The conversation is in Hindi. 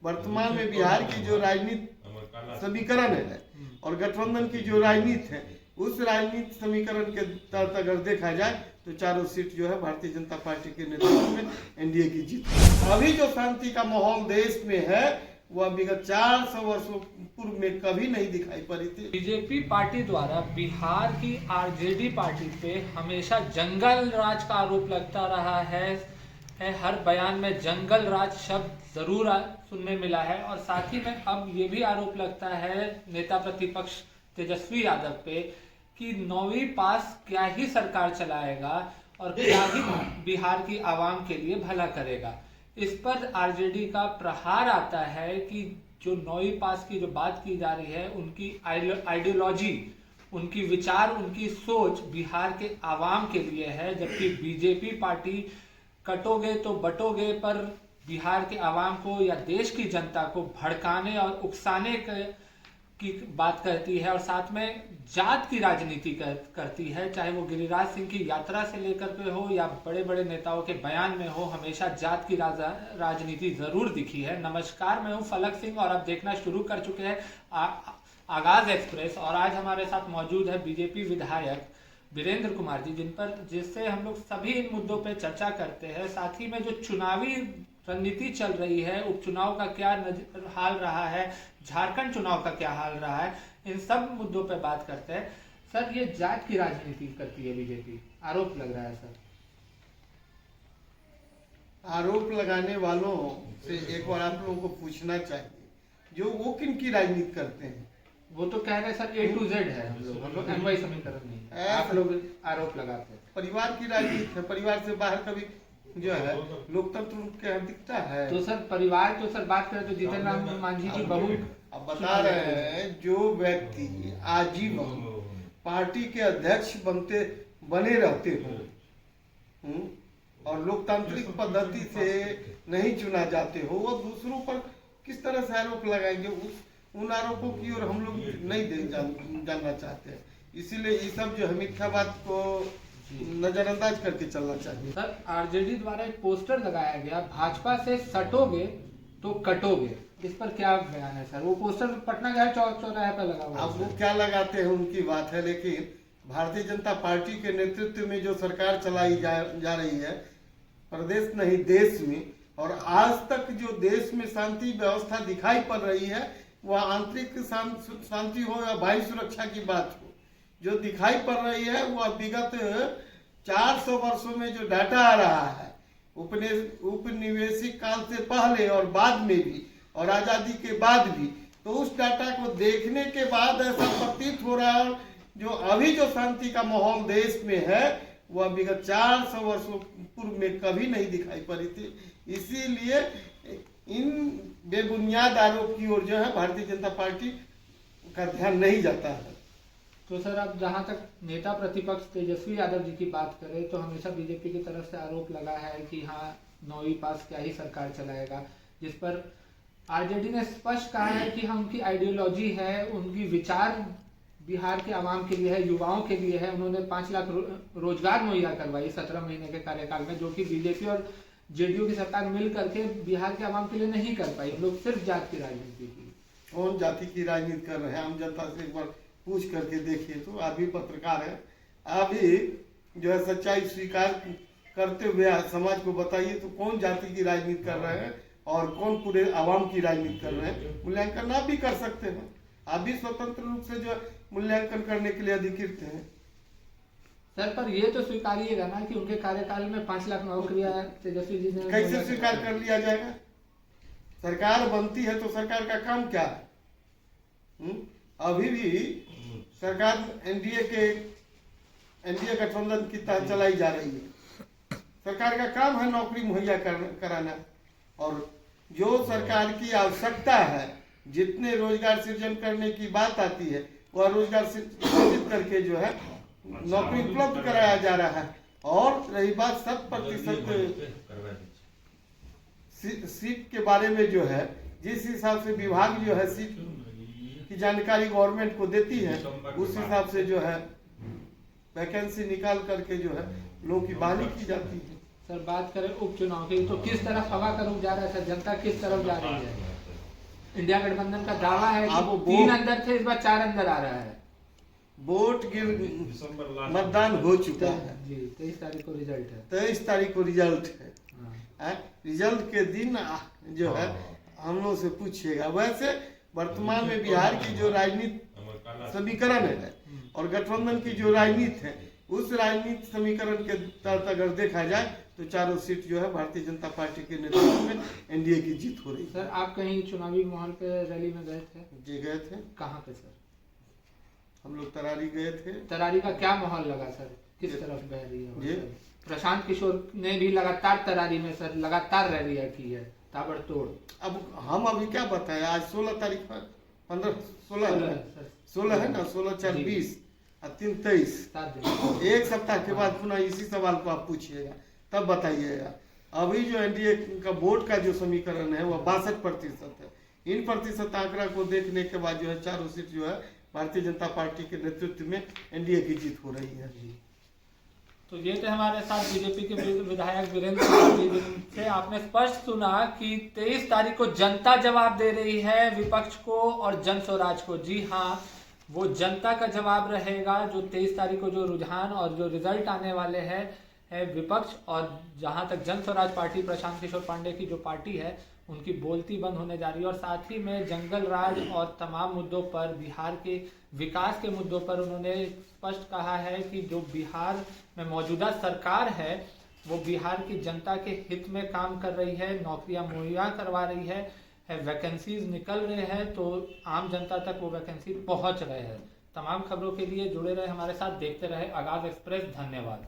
वर्तमान में बिहार की जो राजनीति समीकरण है और गठबंधन की जो राजनीति है, उस राजनीति समीकरण के तहत अगर देखा जाए तो चारों सीट जो है भारतीय जनता पार्टी के नेतृत्व में एनडीए की जीत। अभी जो शांति का माहौल देश में है वह विगत 400 वर्षों पूर्व में कभी नहीं दिखाई पड़ी थी। बीजेपी पार्टी द्वारा बिहार की आरजेडी पार्टी पे हमेशा जंगल राज का आरोप लगता रहा है। हर बयान में जंगल राज शब्द जरूर सुनने मिला है और साथ ही में अब ये भी आरोप लगता है नेता प्रतिपक्ष तेजस्वी यादव पे कि 9वीं पास क्या ही सरकार चलाएगा और क्या ही बिहार की आवाम के लिए भला करेगा। इस पर आरजेडी का प्रहार आता है कि जो 9वीं पास की जो बात की जा रही है उनकी आइडियोलॉजी, उनकी विचार, उनकी सोच बिहार के आवाम के लिए है, जबकि बीजेपी पार्टी कटोगे तो बटोगे पर बिहार के आवाम को या देश की जनता को भड़काने और उकसाने की बात करती है और साथ में जात की राजनीति करती है। चाहे वो गिरिराज सिंह की यात्रा से लेकर के हो या बड़े बड़े नेताओं के बयान में हो, हमेशा जात की राजनीति जरूर दिखी है। नमस्कार, मैं हूं फलक सिंह और आप देखना शुरू कर चुके हैं आगाज एक्सप्रेस और आज हमारे साथ मौजूद है बीजेपी विधायक वीरेंद्र कुमार जी, जिससे हम लोग सभी इन मुद्दों पे चर्चा करते हैं। साथ ही में जो चुनावी रणनीति चल रही है, उपचुनाव का क्या हाल रहा है, झारखंड चुनाव का क्या हाल रहा है, इन सब मुद्दों पे बात करते हैं। सर, ये जात की राजनीति करती है बीजेपी, आरोप लग रहा है सर। आरोप लगाने वालों से एक बार आप लोगों को पूछना चाहिए, जो वो किन की राजनीति करते हैं? वो तो कह रहे हैं सर A to Z है, हम लोग एनवाई समीकरण नहीं है, आप लोग आरोप लगाते हैं। परिवार की राजनीति है, परिवार से बाहर कभी जो है लोकतंत्र के यहाँ दिखता है। तो सर परिवार तो सर बात करें तो जीतन राम मांझी की बहू अब बता रहे हैं, जो व्यक्ति आजीवन पार्टी के अध्यक्ष बने रहते हो और लोकतांत्रिक पद्धति से नहीं चुना जाते हो, वो दूसरों पर किस तरह से आरोप लगाएंगे? उन आरोपों की ओर हम लोग नहीं जानना चाहते हैं। इसीलिए ये सब जो है मिथ्यावाद को नजरअंदाज करके चलना चाहिए। सर, आरजेडी द्वारा एक पोस्टर लगाया गया, भाजपा से सटोगे तो कटोगे, इस पर क्या बयान है सर? वो पोस्टर पटना गया चौराहे पर लगा हुआ है। अब वो क्या लगाते हैं उनकी बात है, लेकिन भारतीय जनता पार्टी के नेतृत्व में जो सरकार चलाई जा रही है प्रदेश नहीं देश में, और आज तक जो देश में शांति व्यवस्था दिखाई पड़ रही है, वह आंतरिक शांति हो या बाह्य सुरक्षा की बात हो, जो दिखाई पड़ रही है वह विगत 400 वर्षों में जो डाटा आ रहा है उपनिवेशिक काल से पहले और बाद में भी और आजादी के बाद भी, तो उस डाटा को देखने के बाद ऐसा प्रतीत हो रहा है जो अभी जो शांति का माहौल देश में है वह विगत 400 वर्षों पूर्व में कभी नहीं दिखाई पड़ी थी। इसीलिए इन बेबुनियाद आरोप की ओर जो है भारतीय जनता पार्टी का ध्यान नहीं जाता है। तो सर, अब जहां तक नेता प्रतिपक्ष तेजस्वी यादव जी की बात करें तो हमेशा बीजेपी की तरफ से आरोप लगा है कि हाँ 9वीं पास क्या ही सरकार चलाएगा, जिस पर आरजेडी ने स्पष्ट कहा है कि हाँ उनकी आइडियोलॉजी है, उनकी विचार बिहार के आवाम के लिए है, युवाओं के लिए है। उन्होंने 5 लाख रोजगार मुहैया करवाई 17 महीने के कार्यकाल में, जो कि बीजेपी और जेडीयू की सरकार मिल करके बिहार के आवाम के लिए नहीं कर पाई। लोग सिर्फ जात की राजनीति की। कौन जाति की राजनीति कर रहे हैं? आम जनता से एक बार पूछ करके देखिए। तो आप भी पत्रकार है, आप भी जो है सच्चाई स्वीकार करते हुए समाज को बताइए, तो कौन जाति की राजनीति कर रहे हैं और कौन पूरे आवाम की राजनीति कर रहे हैं? मूल्यांकन आप भी कर सकते हैं, आप भी स्वतंत्र रूप से जो मूल्यांकन करने के लिए अधिकृत हैं। सर, पर ये तो स्वीकारिएगा ना कि उनके कार्यकाल में 5 लाख नौकरियां तेजस्वी जी ने कैसे स्वीकार कर लिया जाएगा? सरकार बनती है तो सरकार का काम क्या है? अभी भी सरकार एनडीए गठबंधन की तहत चलाई जा रही है। सरकार का काम है नौकरी मुहैया कराना, और जो सरकार की आवश्यकता है, जितने रोजगार सृजन करने की बात आती है वह रोजगार सृजित करके जो है नौकरी उपलब्ध कराया जा रहा है। और रही बात 100% सीट के बारे में, जो है जिस हिसाब से विभाग जो है सीट की जानकारी गवर्नमेंट को देती है, उस हिसाब से जो है वैकेंसी निकाल करके जो है लोगों की बहाली की जाती है। सर, बात करें उपचुनाव की तो किस तरफ हवा का रुख जा रहा है सर? जनता किस तरफ जा रही है? इंडिया गठबंधन का दावा है कि अब वो वो- 3 अंदर थे, इस बार 4 अंदर आ रहा है। वोट मतदान हो चुका है, जी 23 तारीख को रिजल्ट है। 23 तारीख को रिजल्ट है। हाँ। रिजल्ट के दिन जो है हम लोग से पूछिएगा। वैसे वर्तमान में बिहार की जो राजनीति समीकरण है और गठबंधन की जो राजनीति है, उस राजनीति समीकरण के तहत अगर देखा जाए तो चारों सीट जो है भारतीय जनता पार्टी के नेतृत्व में एनडीए की जीत हो रही है। सर आप कहीं चुनावी माहौल पे रैली में गए थे? जी गए थे, कहाँ पे सर? हम लोग तरारी गए थे। तरारी का क्या माहौल लगा सर, किस तरफ बह रही है? जी। प्रशांत किशोर ने भी लगातार तरारी में सर लगातार रैलियां की है, ताबड़तोड़। अब हम अभी क्या बताएं, आज 16 तारीख पर 16 है ना, 16 4 20 और 3 23, 7 दिन। एक सप्ताह के बाद पुनः इसी सवाल को आप पूछिएगा, तब बताइएगा। अभी जो एनडीए का वोट का जो समीकरण है वह 62% है। इन प्रतिशत आंकड़ा को देखने के बाद जो है चारों सीट जो है भारतीय जनता पार्टी के नेतृत्व में एनडीए की जीत हो रही है। तो ये थे हमारे साथ बीजेपी के विधायक वीरेंद्र कुमार जी, जिनसे आपने स्पष्ट सुना कि 23 तारीख को जनता जवाब दे रही है विपक्ष को और जन स्वराज को। जी हाँ, वो जनता का जवाब रहेगा जो 23 तारीख को जो रुझान और जो रिजल्ट आने वाले हैं है विपक्ष, और जहां तक जन स्वराज पार्टी प्रशांत किशोर पांडे की जो पार्टी है उनकी बोलती बंद होने जा रही है। और साथ ही में जंगल राज और तमाम मुद्दों पर, बिहार के विकास के मुद्दों पर उन्होंने स्पष्ट कहा है कि जो बिहार में मौजूदा सरकार है वो बिहार की जनता के हित में काम कर रही है, नौकरियां मुहैया करवा रही है, वैकेंसीज निकल रहे हैं तो आम जनता तक वो वैकेंसी पहुंच रहे हैं। तमाम खबरों के लिए जुड़े रहे हमारे साथ, देखते रहे आगाज एक्सप्रेस। धन्यवाद।